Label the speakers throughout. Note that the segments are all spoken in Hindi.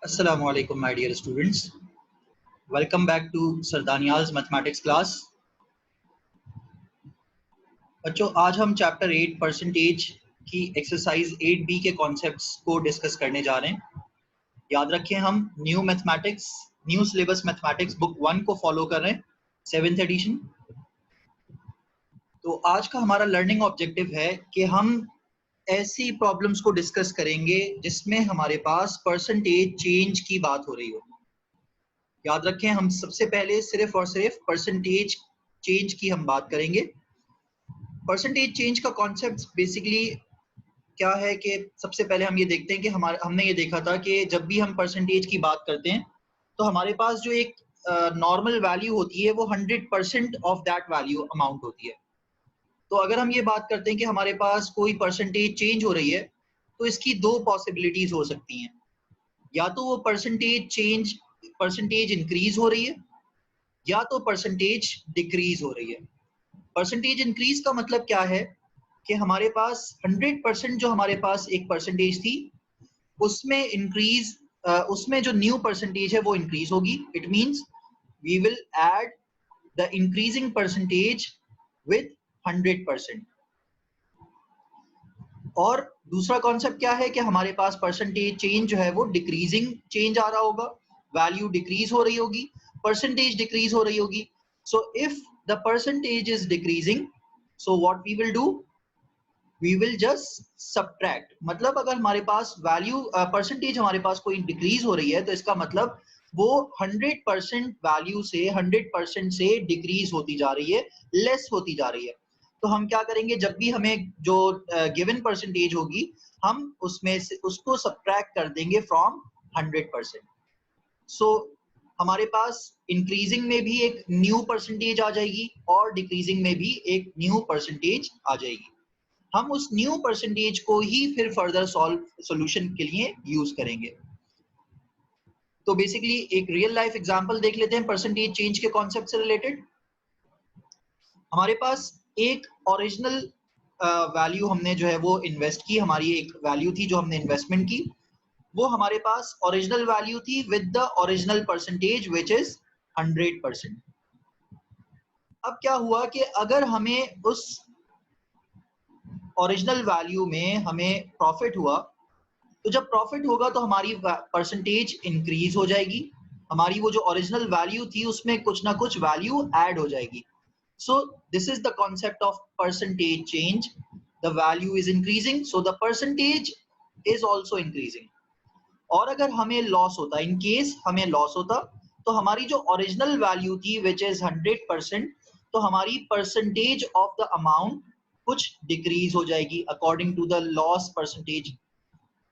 Speaker 1: Assalamu alaikum, my dear students. Welcome back to Sir Danial's mathematics class. बच्चों आज हम चैप्टर 8 परसेंटेज की एक्सरसाइज 8B के कॉन्सेप्ट्स को डिस्कस करने जा रहे हैं। याद रखें हम न्यू सिलेबस मैथमेटिक्स बुक 1 को फॉलो कर रहे हैं, 7th एडिशन। तो आज का हमारा लर्निंग ऑब्जेक्टिव है कि हम ऐसी प्रॉब्लम्स को डिस्कस करेंगे जिसमें हमारे पास परसेंटेज चेंज की बात हो रही हो। याद रखें हम सबसे पहले सिर्फ और सिर्फ परसेंटेज चेंज की हम बात करेंगे। परसेंटेज चेंज का कॉन्सेप्ट बेसिकली क्या है कि सबसे पहले हम ये देखते हैं कि हमने ये देखा था कि जब भी हम परसेंटेज की बात करते हैं तो हमारे पास जो एक नॉर्मल वैल्यू होती है वो 100% ऑफ दैट वैल्यू अमाउंट होती है। तो अगर हम ये बात करते हैं कि हमारे पास कोई परसेंटेज चेंज हो रही है तो इसकी दो पॉसिबिलिटीज हो सकती हैं। या तो वो परसेंटेज इंक्रीज हो रही है या तो परसेंटेज डिक्रीज हो रही है। परसेंटेज इंक्रीज का मतलब क्या है कि हमारे पास 100% जो हमारे पास एक परसेंटेज थी उसमें जो न्यू परसेंटेज है वो इंक्रीज होगी। It means we will add the increasing percentage with 100%। और दूसरा कॉन्सेप्ट क्या है कि हमारे पास परसेंटेज चेंज जो है वो डिक्रीजिंग चेंज आ रहा होगा, वैल्यू डिक्रीज हो रही होगी, परसेंटेज डिक्रीज हो रही होगी। So if the percentage is decreasing, so what we will do, we will just subtract. मतलब अगर हमारे पास वैल्यू परसेंटेज हमारे पास कोई डिक्रीज हो रही है तो इसका मतलब वो 100% वैल्यू से 100% से डिक्रीज होती जा रही है, लेस होती जा रही है। तो हम क्या करेंगे, जब भी हमें जो गिवन परसेंटेज होगी हम उसमें से उसको सब्ट्रैक्ट कर देंगे फ्रॉम 100%। सो हमारे पास इंक्रीजिंग में भी एक न्यू परसेंटेज आ जाएगी और डिक्रीजिंग में भी एक न्यू परसेंटेज आ जाएगी। हम उस न्यू परसेंटेज को ही फिर फर्दर सॉल्यूशन के लिए यूज करेंगे। तो बेसिकली एक रियल लाइफ एग्जांपल देख लेते हैं परसेंटेज चेंज के कॉन्सेप्ट से रिलेटेड। हमारे पास एक ओरिजिनल वैल्यू हमने जो है वो इन्वेस्ट की, हमारी एक वैल्यू थी जो हमने इन्वेस्टमेंट की, वो हमारे पास ओरिजिनल वैल्यू थी with the original percentage which is 100%। अब क्या हुआ कि अगर हमें उस ओरिजिनल वैल्यू में हमें प्रॉफिट हुआ, तो जब प्रॉफिट होगा तो हमारी परसेंटेज इंक्रीज हो जाएगी, हमारी वो जो ओरिजिनल वैल्यू थी उसमें कुछ ना कुछ वैल्यू ऐड हो जाएगी। So this is the concept of percentage change. The value is increasing, so the percentage is also increasing. और अगर हमें लॉस होता, इन केस हमें लॉस होता, तो हमारी जो ओरिजिनल वैल्यू थी विच इज 100%, तो हमारी परसेंटेज ऑफ द अमाउंट कुछ डिक्रीज हो जाएगी according to the loss percentage.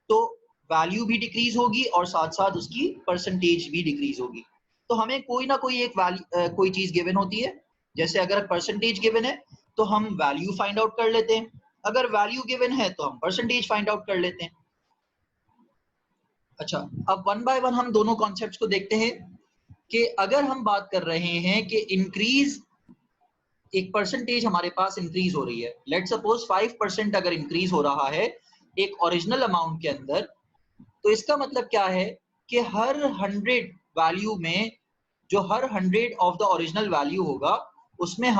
Speaker 1: तो वैल्यू भी डिक्रीज होगी और साथ साथ उसकी परसेंटेज भी डिक्रीज होगी। तो हमें कोई ना कोई एक कोई चीज गिवन होती है। जैसे अगर परसेंटेज गिवन है तो हम वैल्यू फाइंड आउट कर लेते हैं, अगर वैल्यू गिवन है तो हम परसेंटेज फाइंड आउट कर लेते हैं। अच्छा, अब वन बाय वन हम दोनों कॉन्सेप्ट्स को देखते हैं कि अगर हम बात कर रहे हैं कि इंक्रीज, एक परसेंटेज हमारे पास इंक्रीज हो रही है, लेट सपोज 5% अगर इंक्रीज हो रहा है एक ओरिजिनल अमाउंट के अंदर, तो इसका मतलब क्या है कि हर 100 वैल्यू में जो हर 100 ऑफ द ओरिजिनल वैल्यू होगा उसमें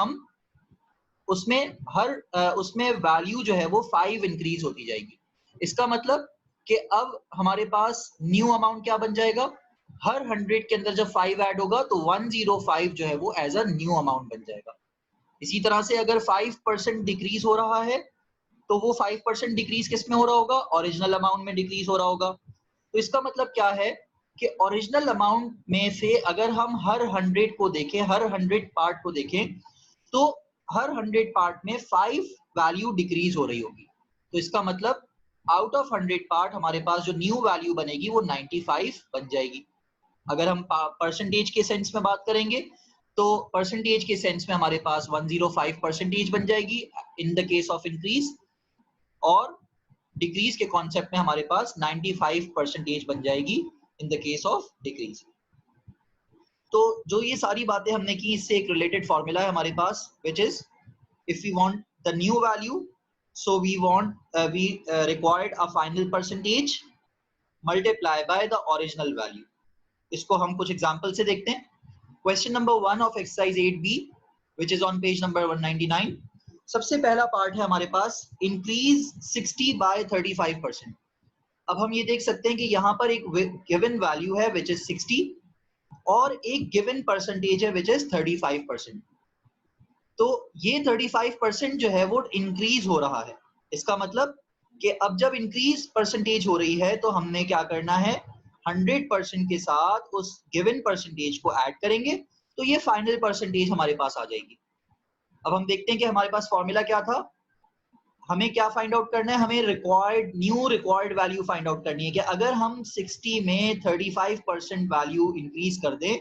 Speaker 1: वैल्यू जो है वो 5 इंक्रीज होती जाएगी। इसका मतलब कि अब हमारे पास न्यू अमाउंट क्या बन जाएगा, हर 100 के अंदर जब 5 ऐड होगा तो 105 जो है वो एज अ न्यू अमाउंट बन जाएगा। इसी तरह से अगर 5% डिक्रीज हो रहा है तो वो 5% डिक्रीज किस में हो रहा होगा, ओरिजिनल अमाउंट में डिक्रीज हो रहा होगा। तो इसका मतलब क्या है कि ओरिजिनल अमाउंट में से अगर हम हर 100 को देखें, हर 100 पार्ट को देखें, तो हर 100 पार्ट में 5 वैल्यू डिक्रीज हो रही होगी। तो इसका मतलब आउट ऑफ 100 पार्ट हमारे पास जो न्यू वैल्यू बनेगी वो 95 बन जाएगी। अगर हम परसेंटेज के सेंस में बात करेंगे तो परसेंटेज के सेंस में हमारे पास 105 परसेंटेज बन जाएगी in the case of increase, और डिक्रीज के कॉन्सेप्ट में हमारे पास 95 परसेंटेज बन जाएगी in the case of decrease. तो जो ये सारी बातें हमने की, इससे एक रिलेटेड फॉर्मूला है हमारे पास which is if we want the new value, so we required a final percentage multiply by the original value. इसको हम कुछ एग्जांपल से देखते हैं। Question number 1 of exercise 8B which is on page number 199। सबसे पहला पार्ट है हमारे पास इंक्रीज 60 बाय 35%। अब हम ये देख सकते हैं कि यहाँ पर एक गिवन वैल्यू है विच इज 60 और एक गिवन परसेंटेज है विच इज 35%। तो ये 35% जो है वो इंक्रीज हो रहा है। इसका मतलब कि अब जब इंक्रीज परसेंटेज हो रही है तो हमने क्या करना है, 100% के साथ उस गिवन परसेंटेज को ऐड करेंगे तो ये फाइनल परसेंटेज हमारे पास आ जाएगी। अब हम देखते हैं कि हमारे पास फॉर्मूला क्या था। हमें क्या फाइंड आउट करना है, हमें new required value find out करनी है कि अगर हम 60 में 35% वैल्यू इंक्रीज कर दें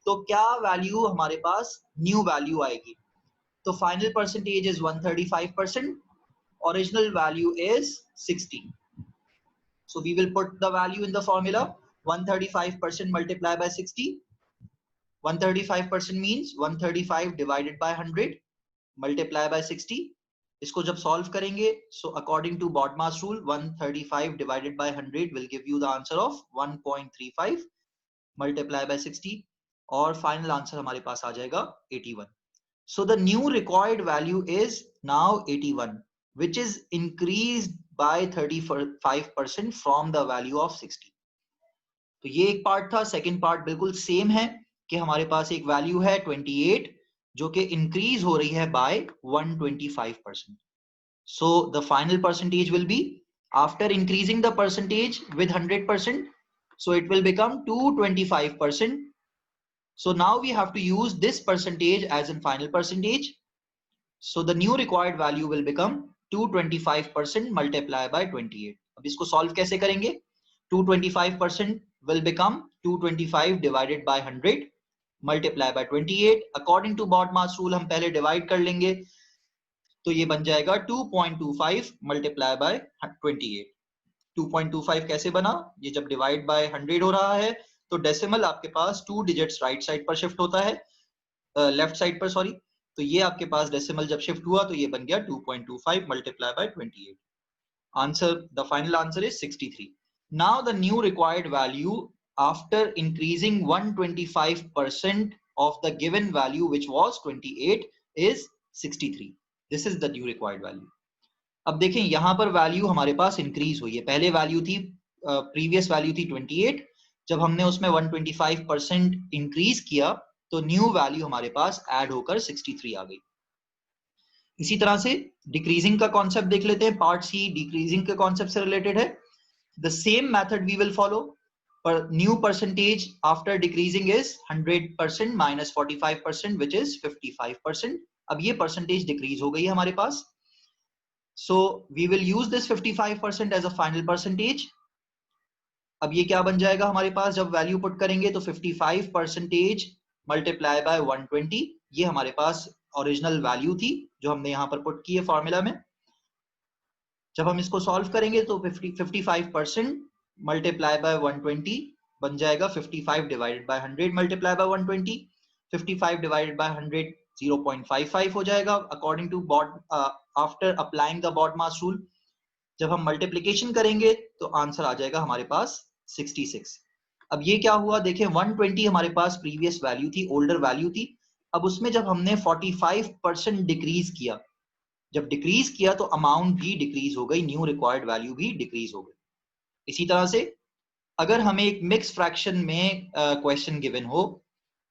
Speaker 1: तो क्या वैल्यू हमारे पास न्यू वैल्यू आएगी। तो final percentage is 135%, original value is 60. So we will put the value in the formula, 135% multiplied by 60. 135% means 135 divided by 100 multiplied by 60. इसको जब solve करेंगे, so according to BODMAS rule, 135 divided by 100 will give you the answer of 1.35 multiplied by 60 और final answer हमारे पास आ जाएगा 81. So the new required value is now 81, which is increased by 35% from the value of 60. तो ये एक पार्ट था। सेकंड पार्ट बिल्कुल सेम है कि हमारे पास एक वैल्यू है 28 जो कि इंक्रीज हो रही है bye 125%. So the final percentage will be, after increasing the percentage with 100%, so it will become 225%. So now we have to use this percentage as in final percentage. So the new required value will become 225% multiplied by 28. अब इसको solve कैसे करेंगे? 225% will become 225 divided by 100 multiplied by 28. According to BODMAS rule हम पहले divide कर लेंगे तो ये बन जाएगा 2.25 multiplied by 28. 2.25 कैसे बना? ये जब divide by 100 हो रहा है तो डेसिमल आपके पास 2 डिजिट्स राइट साइड पर शिफ्ट होता है, लेफ्ट साइड पर सॉरी। तो ये आपके पास डेसिमल जब शिफ्ट हुआ तो ये बन गया 2.25 multiply by 28. Answer, the final answer is 63. Now the new required value after increasing 125% of the given value which was 28 is 63. This is the new required value. अब देखें यहाँ पर वैल्यू हमारे पास इंक्रीज हुई है। पहले वैल्यू थी, प्रीवियस वैल्यू थी 28, जब हमने उसमें 125% इंक्रीज किया तो न्यू वैल्यू हमारे पास ऐड होकर 63 आ गई। इसी तरह से डिक्रीजिंग का कॉन्सेप्ट देख लेते हैं। पार्ट सी डिक्रीजिंग के कॉन्सेप्ट से रिलेटेड है। The same method we will follow, पर new percentage after decreasing is 100% minus 45% which is 55%। अब ये परसेंटेज डिक्रीज हो गई है हमारे पास, so we will use this 55% as a final percentage. अब ये क्या बन जाएगा हमारे पास जब वैल्यू पुट करेंगे तो 55% मल्टीप्लाई बाय 120, ये हमारे पास ओरिजिनल वैल्यू थी जो हमने यहाँ पर पुट की है फॉर्मूला में। जब हम इसको सॉल्व करेंगे तो 55% मल्टीप्लाई बाय 120 बन जाएगा 55 divided by 100 multiply by 120। 55 divided by 100 0.55 हो जाएगा according to after applying the BODMAS rule. जब हम मल्टीप्लिकेशन करेंगे तो आंसर आ जाएगा हमारे पास 66। अब ये क्या हुआ देखें, 120 हमारे पास प्रीवियस वैल्यू थी, ओल्डर वैल्यू थी। अब उसमें जब हमने 45% डिक्रीज किया, जब डिक्रीज किया तो अमाउंट भी डिक्रीज हो गई, न्यू रिक्वायर्ड वैल्यू भी डिक्रीज हो गई। इसी तरह से अगर हमें एक मिक्स फ्रैक्शन में क्वेश्चन गिवन हो,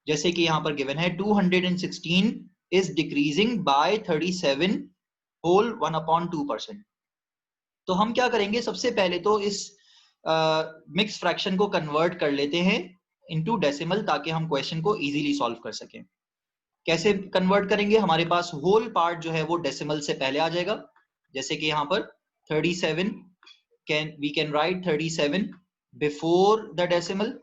Speaker 1: जैसे कि यहाँ पर गिवन है 216 इज डिक्रीजिंग बाय 37 होल 1/2%, तो हम क्या करेंगे, सबसे पहले तो इस मिक्स फ्रैक्शन को कन्वर्ट कर लेते हैं इनटू डेसिमल ताकि हम क्वेश्चन को इजीली सॉल्व कर सकें। कैसे कन्वर्ट करेंगे, हमारे पास होल पार्ट जो है वो डेसिमल से पहले आ जाएगा। जैसे कि यहाँ पर 37 we can write 37 before the decimal,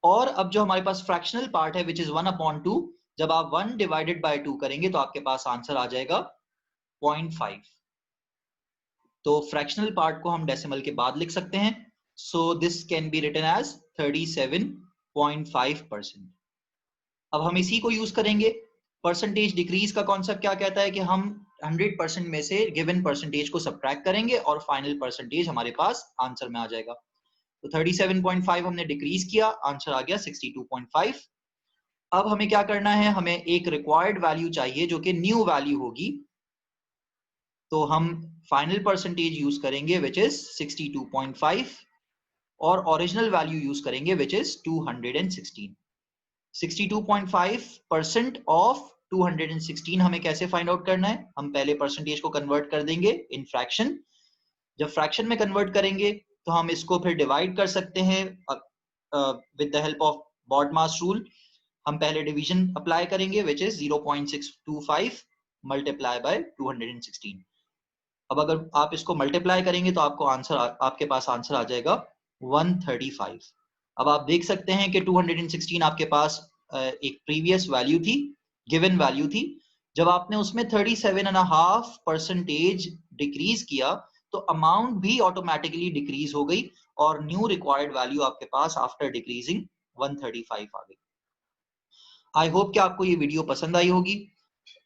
Speaker 1: और अब जो हमारे पास फ्रैक्शनल पार्ट है विच इज 1/2, जब आप 1 डिवाइडेड बाय 2 करेंगे तो आपके पास आंसर आ जाएगा 0.5। तो फ्रैक्शनल पार्ट को हम डेसिमल के बाद लिख सकते हैं। So this can be written as 37.5%। अब हम इसी को यूज करेंगे। परसेंटेज डिक्रीज का कॉन्सेप्ट क्या कहता है कि हम 100% में से गिवन परसेंटेज को सब्ट्रैक्ट करेंगे और फाइनल परसेंटेज हमारे पास आंसर में आ जाएगा। तो 37.5 हमने डिक्रीज किया, आंसर आ गया 62.5। अब हमें क्या करना है, हमें एक रिक्वायर्ड वैल्यू चाहिए जो कि न्यू वैल्यू होगी, तो हम फाइनल परसेंटेज यूज करेंगे विच इज 62.5 और ओरिजिनल वैल्यू यूज करेंगे विच इज 216। 62.5% ऑफ 216 हमें कैसे फाइंड आउट करना है, हम पहले परसेंटेज को कन्वर्ट कर देंगे इन फ्रैक्शन। जब फ्रैक्शन में कन्वर्ट करेंगे तो हम इसको फिर डिवाइड कर सकते हैं with the help of BODMAS rule. हम पहले डिवीजन अप्लाई करेंगे विच इज 0.625 मल्टीप्लाई बाय 216। अब अगर आप इसको मल्टीप्लाई करेंगे तो आपको आंसर आपके पास आंसर आ जाएगा 135। अब आप देख सकते हैं कि 216 आपके पास एक प्रीवियस वैल्यू थी, गिवन वैल्यू थी। जब आपने उसमें 37.5% डिक्रीज किया तो अमाउंट भी ऑटोमेटिकली डिक्रीज हो गई और न्यू रिक्वायर्ड वैल्यू आपके पास आफ्टर डिक्रीजिंग 135 आ गई। आई होप कि आपको ये वीडियो पसंद आई होगी।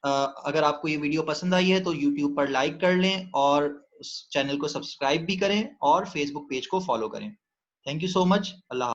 Speaker 1: अगर आपको ये वीडियो पसंद आई है तो YouTube पर लाइक कर लें और चैनल को सब्सक्राइब भी करें और Facebook पेज को फॉलो करें। Thank you so much. Allah.